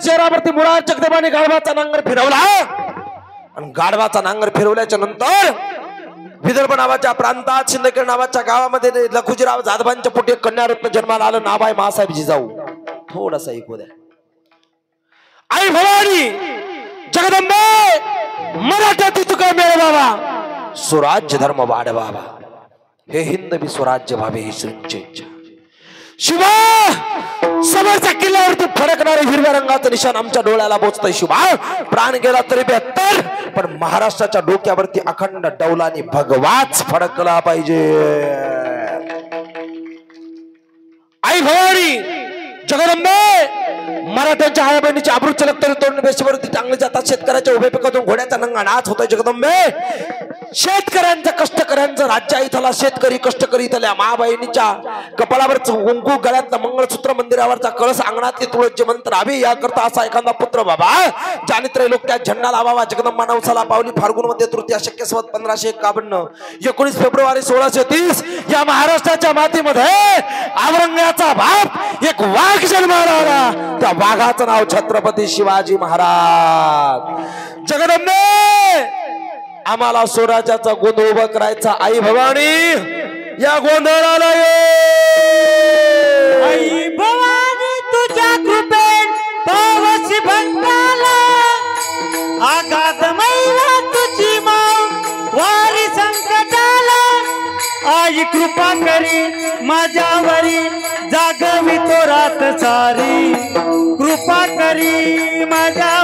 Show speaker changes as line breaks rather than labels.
शहरावरती मुराद जगदेवाने गाढवाचा नांगर फिरवला आणि गाढवाचा नांगर फिरवल्याच्या नंतर विदर्भ नावाच्या प्रांतात शिंदखेड नावाच्या गावामध्ये लखुजीराव जाधवांच्या पोटी कन्यारत्न जन्माला आलं. नाव आहे मासाहेब जिजाऊ. थोडासा ऐकू द्या. आई भवानी जगदंबे मराठ्यात तुका मिळवावा, स्वराज्य धर्म वाढवावा, हे हिंद बी स्वराज्य व्हावे ही श्रींची इच्छा. शिवा समोरच्या किल्ल्यावरती फडकणारे हिरव्या रंगाचं निशाण आमच्या डोळ्याला पोचतंय. शिवा प्राण गेला तरी 72, पण महाराष्ट्राच्या डोक्यावरती अखंड डौलानी भगवाच फडकला पाहिजे. आई भवानी जगदंबे मराठ्यांच्या आया बहिणीची आबरू चलक तरी तोडून बेशवरती चांगले जातात. शेतकऱ्याच्या उभे पिकातून घोड्याचा नंगा नाच होतोय. जगदंबे शेतकऱ्यांचं कष्टकऱ्यांचं राज्य इथला शेतकरी कष्टकरी इथल्या महाबहिणीच्या कपाळावरचं कुंकू, गळ्यातलं मंगळसूत्र, मंदिरावरचा कळस, अंगणातली तुळस मंत्र आभी याकरता असा एखादा पुत्र बाबा ज्याने त्रैलोक त्या झेंडा लावावा. जगदंबा नवसाला पावली फाल्गुन मध्ये तृतीया शक्य संवत 1551 19 फेब्रुवारी 1630 या महाराष्ट्राच्या मातीमध्ये औरंगाचा बाप एक वाघ जन्माला आला. त्या वाघाचं नाव छत्रपती शिवाजी महाराज. जगदंबे आम्हाला स्वराज्याचा गोंधळ उभा करायचा. आई भवानी या गोंधळाला
आई भवानी तुझ्या कृपेन पावसी भंगाला आघात मैला तुझी माव वारी संकटाला. आई कृपा करी माझ्यावरी जागवी तो रात सारी, कृपा करी माझ्या